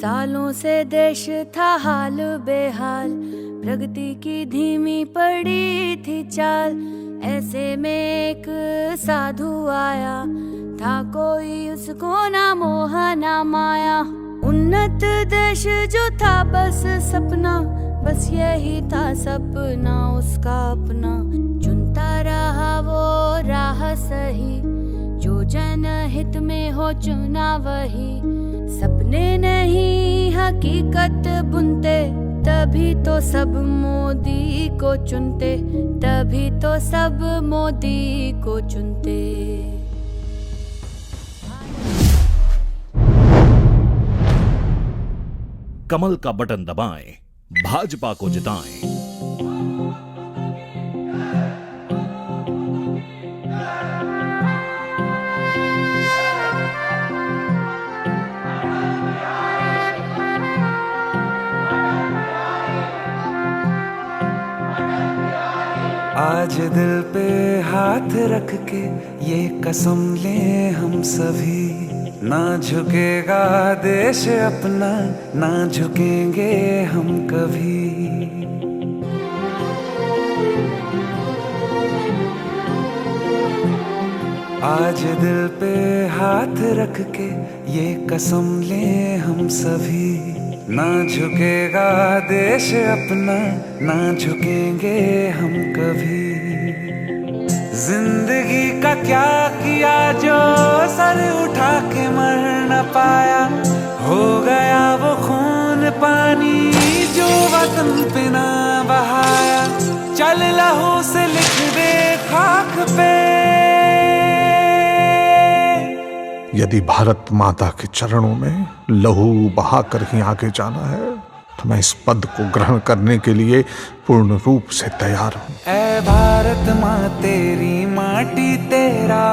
सालों से देश था हाल बेहाल, प्रगति की धीमी पड़ी थी चाल। ऐसे में एक साधु आया, था कोई उसको ना मोह ना माया। उन्नत देश जो था बस सपना, बस यही था सपना उसका अपना। चुनता रहा वो राह सही, जो जनहित में हो चुना वही। सपने नहीं हकीकत बुनते, तभी तो सब मोदी को चुनते, तभी तो सब मोदी को चुनते। कमल का बटन दबाएं, भाजपा को जिताएं। आज दिल पे हाथ रख के ये कसम ले हम सभी, ना झुकेगा देश अपना, ना झुकेंगे हम कभी। आज दिल पे हाथ रख के ये कसम ले हम सभी, ना झुकेगा देश अपना, ना झुकेंगे हम कभी। जिंदगी का क्या किया जो सर उठा के मर न पाया, हो गया वो खून पानी जो वतन पे ना बहाया। चल लहू से लिख दे खाक पे। यदि भारत माता के चरणों में लहू बहाकर ही आगे जाना है, तो मैं इस पद को ग्रहण करने के लिए पूर्ण रूप से तैयार हूँ। ऐ भारत माँ तेरी माटी तेरा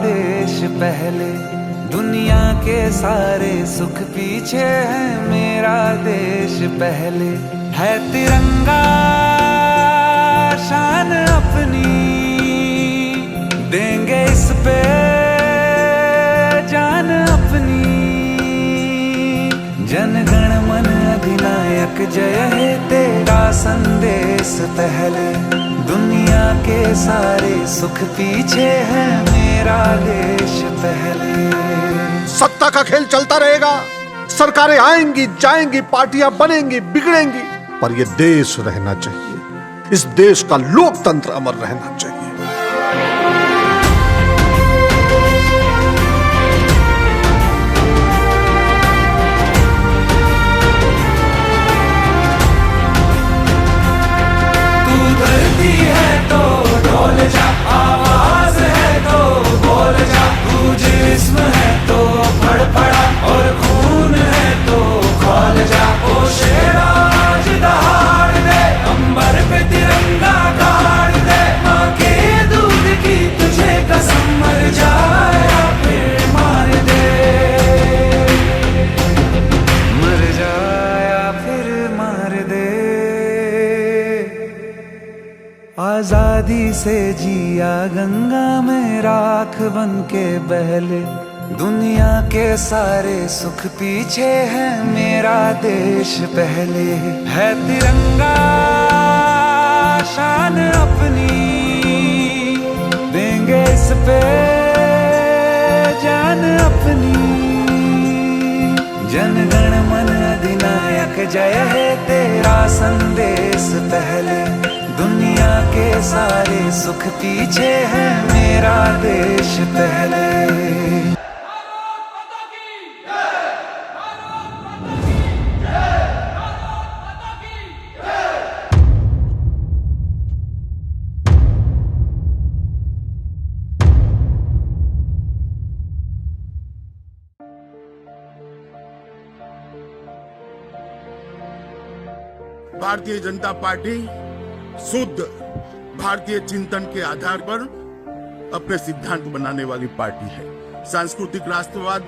देश पहले, दुनिया के सारे सुख पीछे है मेरा देश पहले। है तिरंगा शान अपनी, देंगे इस पे जान अपनी। जन गण मन अधिनायक जय हे तेरा संदेश पहले, दुनिया के सारे सुख पीछे है मेरा देश पहले। सत्ता का खेल चलता रहेगा, सरकारें आएंगी जाएंगी, पार्टियां बनेंगी बिगड़ेंगी, पर यह देश रहना चाहिए। इस देश का लोकतंत्र अमर रहना चाहिए। आवाज है तो बोल जा, तू जिस्म है तो फड़फड़ा, और खून है तो खोल जा। ओ शेरा आज दहाड़ दे, अंबर पे तिरंगा गाड़ दे। माँ के दूध की तुझे कसम, मर जाए या फिर मार दे, मर जाए या फिर मार दे। आजादी से जिया गंगा में राख बन के बहले, दुनिया के सारे सुख पीछे है मेरा देश पहले। है तिरंगा शान अपनी, देंगे इस पे जान अपनी। जन गण मन अधिनायक जय है तेरा संदेश पहले, दुनिया के सारे सुख पीछे है मेरा देश पहले। भारतीय जनता पार्टी शुद्ध भारतीय चिंतन के आधार पर अपने सिद्धांत बनाने वाली पार्टी है। सांस्कृतिक राष्ट्रवाद,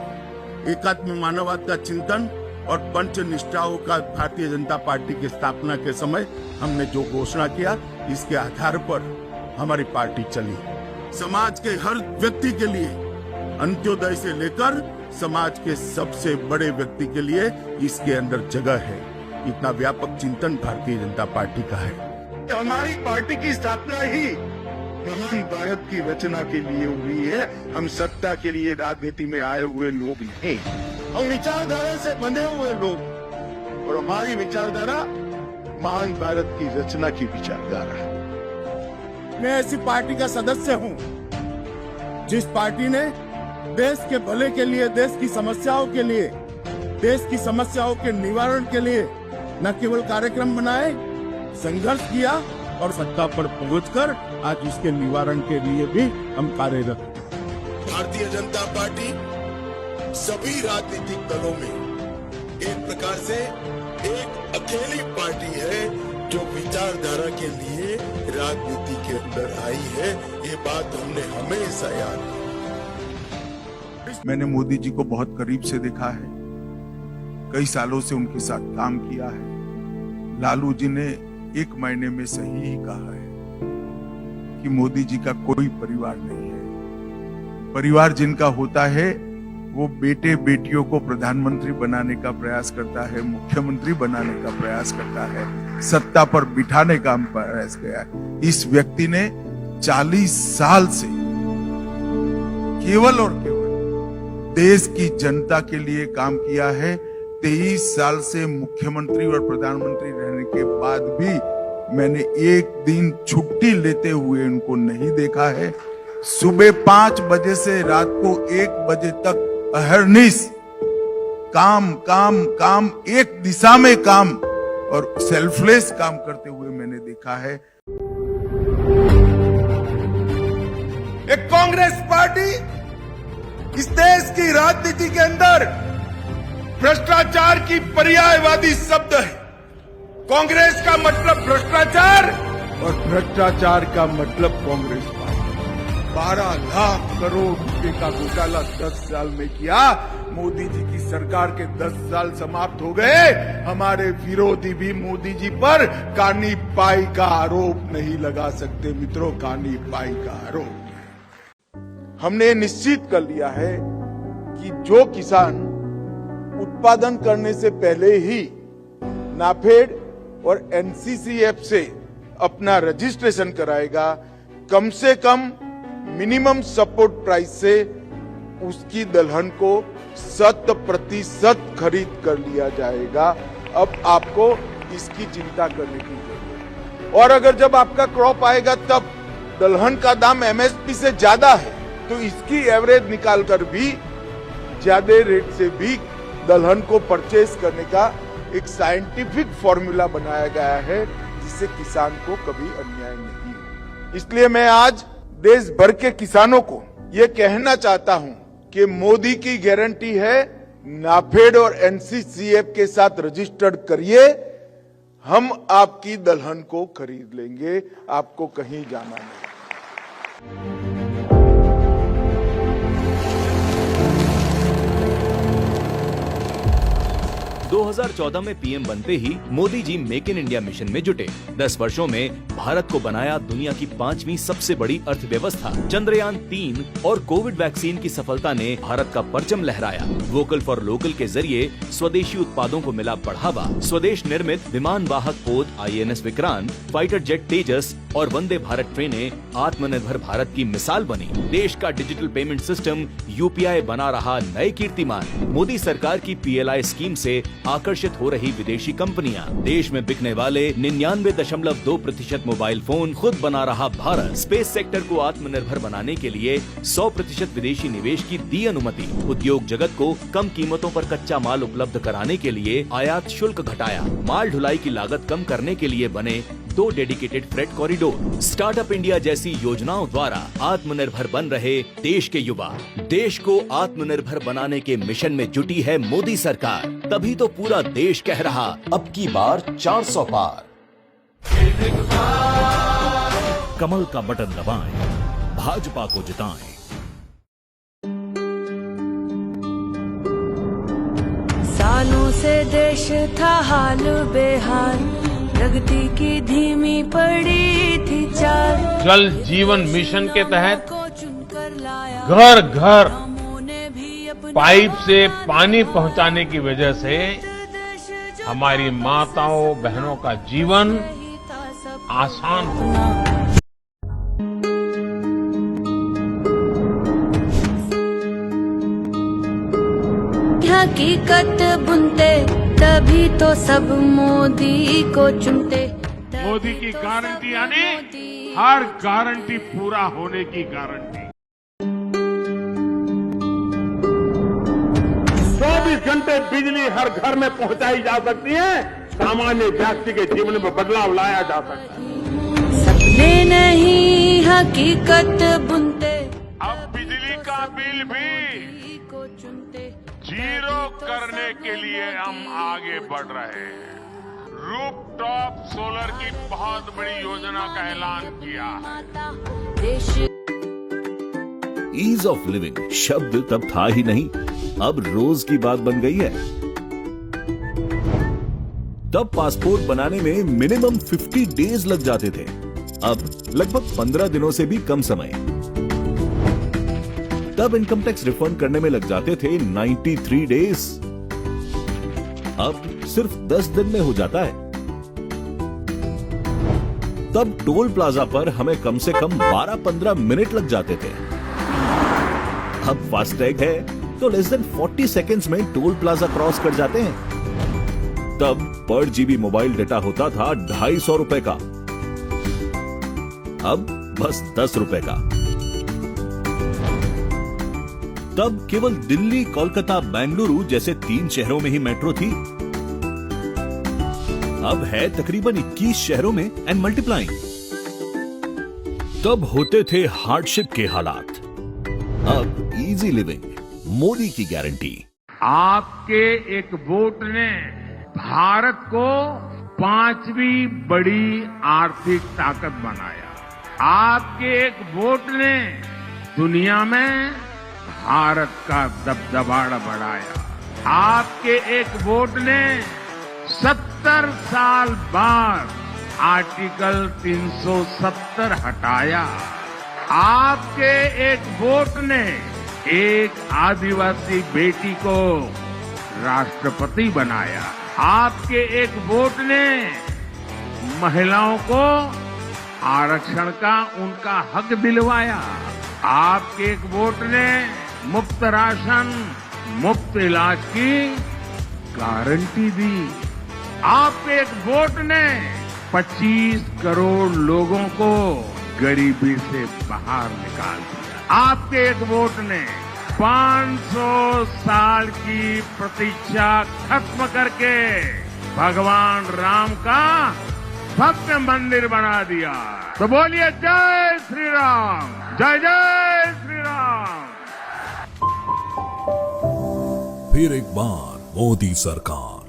एकात्म मानववाद का चिंतन और पंच निष्ठाओं का भारतीय जनता पार्टी की स्थापना के समय हमने जो घोषणा किया, इसके आधार पर हमारी पार्टी चली। समाज के हर व्यक्ति के लिए अंत्योदय से लेकर समाज के सबसे बड़े व्यक्ति के लिए इसके अंदर जगह है। इतना व्यापक चिंतन भारतीय जनता पार्टी का है। हमारी पार्टी की स्थापना ही महान भारत की रचना के लिए हुई है। हम सत्ता के लिए राजनीति में आए हुए लोग नहीं, हम विचारधारा से बंधे हुए लोग, और हमारी विचारधारा महान भारत की रचना की विचारधारा है। मैं ऐसी पार्टी का सदस्य हूं जिस पार्टी ने देश के भले के लिए, देश की समस्याओं के लिए, देश की समस्याओं के निवारण के लिए न केवल कार्यक्रम बनाए, संघर्ष किया और सत्ता पर पहुंचकर आज उसके निवारण के लिए भी हम कार्यरत हैं। भारतीय जनता पार्टी सभी राजनीतिक दलों में एक प्रकार से एक अकेली पार्टी है जो विचारधारा के लिए राजनीति के अंदर आई है। ये बात हमने हमेशा याद रखी। मैंने मोदी जी को बहुत करीब से देखा है, कई सालों से उनके साथ काम किया है। लालू जी ने एक महीने में सही ही कहा है कि मोदी जी का कोई परिवार नहीं है। परिवार जिनका होता है वो बेटे बेटियों को प्रधानमंत्री बनाने का प्रयास करता है, मुख्यमंत्री बनाने का प्रयास करता है, सत्ता पर बिठाने का प्रयास किया है। इस व्यक्ति ने 40 साल से केवल और केवल देश की जनता के लिए काम किया है। 23 साल से मुख्यमंत्री और प्रधानमंत्री रहने के बाद भी मैंने एक दिन छुट्टी लेते हुए उनको नहीं देखा है। सुबह 5 बजे से रात को 1 बजे तक अहर्निश काम काम काम, एक दिशा में काम और सेल्फलेस काम करते हुए मैंने देखा है। एक कांग्रेस पार्टी इस देश की राजनीति के अंदर भ्रष्टाचार की पर्यायवादी शब्द है। कांग्रेस का मतलब भ्रष्टाचार और भ्रष्टाचार का मतलब कांग्रेस पार्टी। 12 लाख करोड़ रुपए का घोटाला 10 साल में किया। मोदी जी की सरकार के 10 साल समाप्त हो गए। हमारे विरोधी भी मोदी जी पर कानी पाई का आरोप नहीं लगा सकते। मित्रों, कानी पाई का आरोप हमने निश्चित कर लिया है कि जो किसान उत्पादन करने से पहले ही नाफेड और एनसीसीएफ से अपना रजिस्ट्रेशन कराएगा, कम से कम मिनिमम सपोर्ट प्राइस से उसकी दलहन को 100% खरीद कर लिया जाएगा। अब आपको इसकी चिंता करने की जरूरत है। और अगर जब आपका क्रॉप आएगा तब दलहन का दाम एमएसपी से ज्यादा है तो इसकी एवरेज निकालकर भी ज्यादा रेट से भी दलहन को परचेज करने का एक साइंटिफिक फॉर्मूला बनाया गया है जिससे किसान को कभी अन्याय नहीं हो। इसलिए मैं आज देश भर के किसानों को ये कहना चाहता हूं कि मोदी की गारंटी है, नाफेड और एनसीसीएफ के साथ रजिस्टर्ड करिए, हम आपकी दलहन को खरीद लेंगे, आपको कहीं जाना नहीं। 2014 में पीएम बनते ही Modi ji make in India mission में जुटे। 10 वर्षों में भारत को बनाया दुनिया की 5वीं सबसे बड़ी अर्थव्यवस्था। चंद्रयान 3 और कोविड वैक्सीन की सफलता ने भारत का परचम लहराया। वोकल फॉर लोकल के जरिए स्वदेशी उत्पादों को मिला बढ़ावा। स्वदेश निर्मित विमान वाहक पोत INS विक्रांत, फाइटर जेट तेजस और वंदे भारत ट्रेनें आत्मनिर्भर भारत की मिसाल बनी। देश का डिजिटल पेमेंट सिस्टम UPI बना रहा नए कीर्तिमान। मोदी सरकार की PLI स्कीम से आकर्षित हो रही विदेशी कंपनियां। देश में बिकने वाले 99.2% मोबाइल फोन खुद बना रहा भारत। स्पेस सेक्टर को आत्मनिर्भर बनाने के लिए 100% विदेशी निवेश की दी अनुमति। उद्योग जगत को कम कीमतों पर कच्चा माल उपलब्ध कराने के लिए आयात शुल्क घटाया। माल ढुलाई की लागत कम करने के लिए बने 2 dedicated freight corridor. Startup India जैसी योजनाओं द्वारा आत्मनिर्भर बन रहे देश के युवा। देश को आत्मनिर्भर बनाने के मिशन में जुटी है मोदी सरकार। तभी तो पूरा देश कह रहा, अब की बार 400 पार। कमल का बटन दबाएं, भाजपा को जिताएं। सालों से देश था हाल बेहाल, प्रगति की धीमी पड़ी थी चाल। जल जीवन मिशन के तहत को चुनकर लाया घर घर ने भी अपनी पाइप से पानी पहुंचाने की वजह से हमारी माताओं बहनों का जीवन आसान हो गया। हकीकत बुनते तभी तो सब मोदी को चुनते। मोदी की गारंटी यानी हर गारंटी पूरा होने की गारंटी। 24 घंटे बिजली हर घर में पहुंचाई जा सकती है, सामान्य व्यक्ति के जीवन में बदलाव लाया जा सकता है। सपने नहीं हकीकत बुनते, अब बिजली का बिल भी को चुनते। जीरो करने के लिए हम आगे बढ़ रहे हैं। रूफटॉप सोलर की बहुत बड़ी योजना का ऐलान किया है। देश ईज ऑफ लिविंग शब्द तब था ही नहीं, अब रोज की बात बन गई है। तब पासपोर्ट बनाने में मिनिमम 50 डेज लग जाते थे, अब लगभग 15 दिनों से भी कम समय। तब इनकम टैक्स रिफंड करने में लग जाते थे 93 डेज, अब सिर्फ 10 दिन में हो जाता है। तब टोल प्लाजा पर हमें कम से कम 12-15 मिनट लग जाते थे, अब फास्टैग है तो लेस देन 40 सेकेंड्स में टोल प्लाजा क्रॉस कर जाते हैं। तब पर जीबी मोबाइल डेटा होता था 250 रुपए का, अब बस 10 रुपए का। तब केवल दिल्ली, कोलकाता, बेंगलुरु जैसे 3 शहरों में ही मेट्रो थी, अब है तकरीबन 21 शहरों में एंड मल्टीप्लाइंग। तब होते थे हार्डशिप के हालात, अब इजी लिविंग, मोदी की गारंटी। आपके एक वोट ने भारत को 5वीं बड़ी आर्थिक ताकत बनाया। आपके एक वोट ने दुनिया में भारत का दबदबा बढ़ाया। आपके एक वोट ने 70 साल बाद आर्टिकल 370 हटाया। आपके एक वोट ने एक आदिवासी बेटी को राष्ट्रपति बनाया। आपके एक वोट ने महिलाओं को आरक्षण का उनका हक दिलवाया। आपके एक वोट ने मुफ्त राशन, मुफ्त इलाज की गारंटी दी। आपके एक वोट ने 25 करोड़ लोगों को गरीबी से बाहर निकाल दिया। आपके एक वोट ने 500 साल की प्रतीक्षा खत्म करके भगवान राम का भव्य मंदिर बना दिया। तो बोलिए जय श्री राम, जय जय श्री राम। फिर एक बार मोदी सरकार।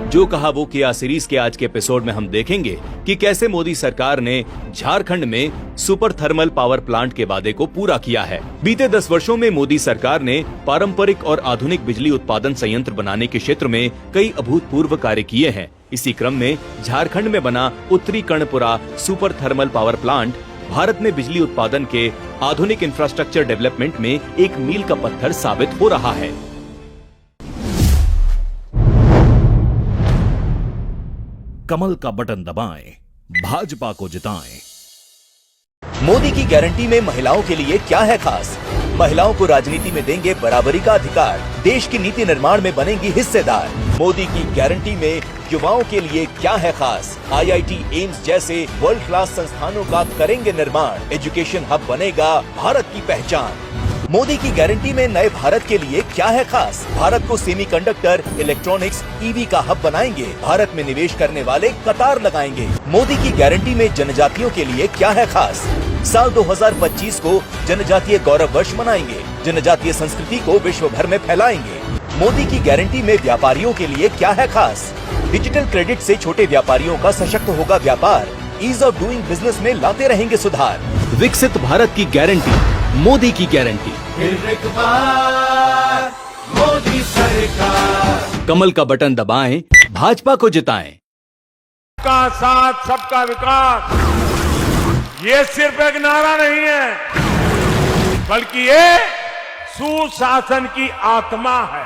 जो कहा वो किया सीरीज के आज के एपिसोड में हम देखेंगे कि कैसे मोदी सरकार ने झारखंड में सुपर थर्मल पावर प्लांट के वादे को पूरा किया है। बीते 10 वर्षों में मोदी सरकार ने पारंपरिक और आधुनिक बिजली उत्पादन संयंत्र बनाने के क्षेत्र में कई अभूतपूर्व कार्य किए हैं। इसी क्रम में झारखंड में बना उत्तरी Karanpura super thermal power plant Bharat में बिजली उत्पादन के आधुनिक इंफ्रास्ट्रक्चर डेवलपमेंट में एक मील का पत्थर साबित हो रहा है। कमल का बटन दबाएं, भाजपा को जिताएं। मोदी की गारंटी में महिलाओं के लिए क्या है खास? महिलाओं को राजनीति में देंगे बराबरी का अधिकार, देश की नीति निर्माण में बनेंगी हिस्सेदार। मोदी की गारंटी में युवाओं के लिए क्या है खास? IIT, एम्स जैसे वर्ल्ड क्लास संस्थानों का करेंगे निर्माण, एजुकेशन हब बनेगा भारत की पहचान। मोदी की गारंटी में नए भारत के लिए क्या है खास? भारत को सेमीकंडक्टर, इलेक्ट्रॉनिक्स, ईवी का हब बनाएंगे, भारत में निवेश करने वाले कतार लगाएंगे। मोदी की गारंटी में जनजातियों के लिए क्या है खास? साल 2025 को जनजातीय गौरव वर्ष मनाएंगे, जनजातीय संस्कृति को विश्व भर में फैलाएंगे। मोदी की गारंटी में व्यापारियों के लिए क्या है खास? डिजिटल क्रेडिट से छोटे व्यापारियों का सशक्त होगा व्यापार, ईज ऑफ डूइंग बिजनेस में लाते रहेंगे सुधार। विकसित भारत की गारंटी, मोदी की गारंटी। फिर एक बार मोदी सरकार। कमल का बटन दबाएं, भाजपा को जिताएं। सबका साथ, सबका विकास, ये सिर्फ एक नारा नहीं है, बल्कि ये सुशासन की आत्मा है।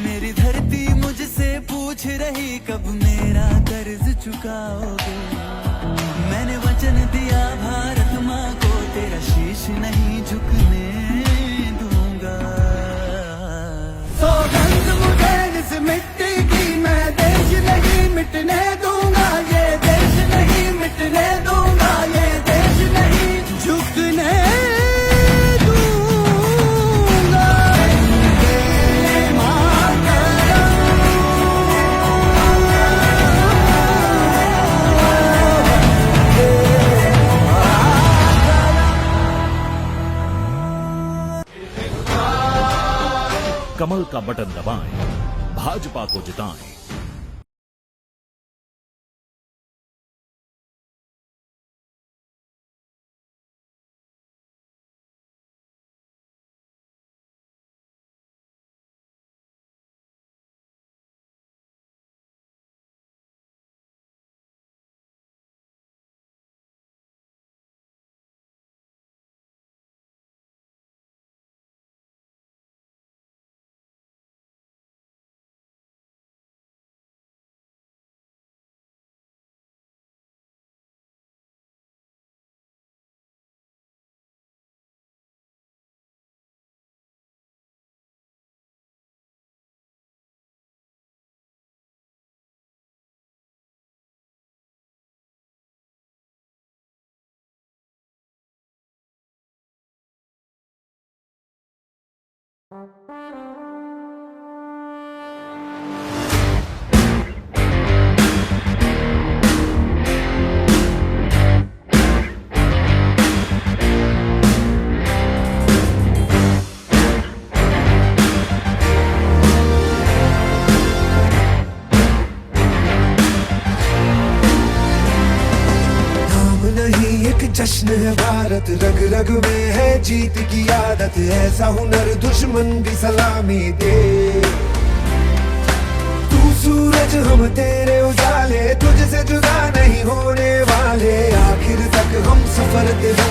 मेरी धरती मुझसे पूछ रही कब मेरा कर्ज चुकाओगे। मैंने वचन दिया भारत माँ को तेरा शीश नहीं झुकने दूंगा। सौगंध मुझे इस मिट्टी की, मैं देश नहीं मिटने दूंगा। ये देश नहीं मिटने दूंगा, ये देश नहीं झुकने कमल का बटन दबाएं, भाजपा को जिताएं। जश्न है भारत, रग रग में है जीत की आदत। ऐसा हुनर दुश्मन भी सलामी दे। तू सूरज हम तेरे उजाले, तुझसे जुदा नहीं होने वाले। आखिर तक हम सफर तेरा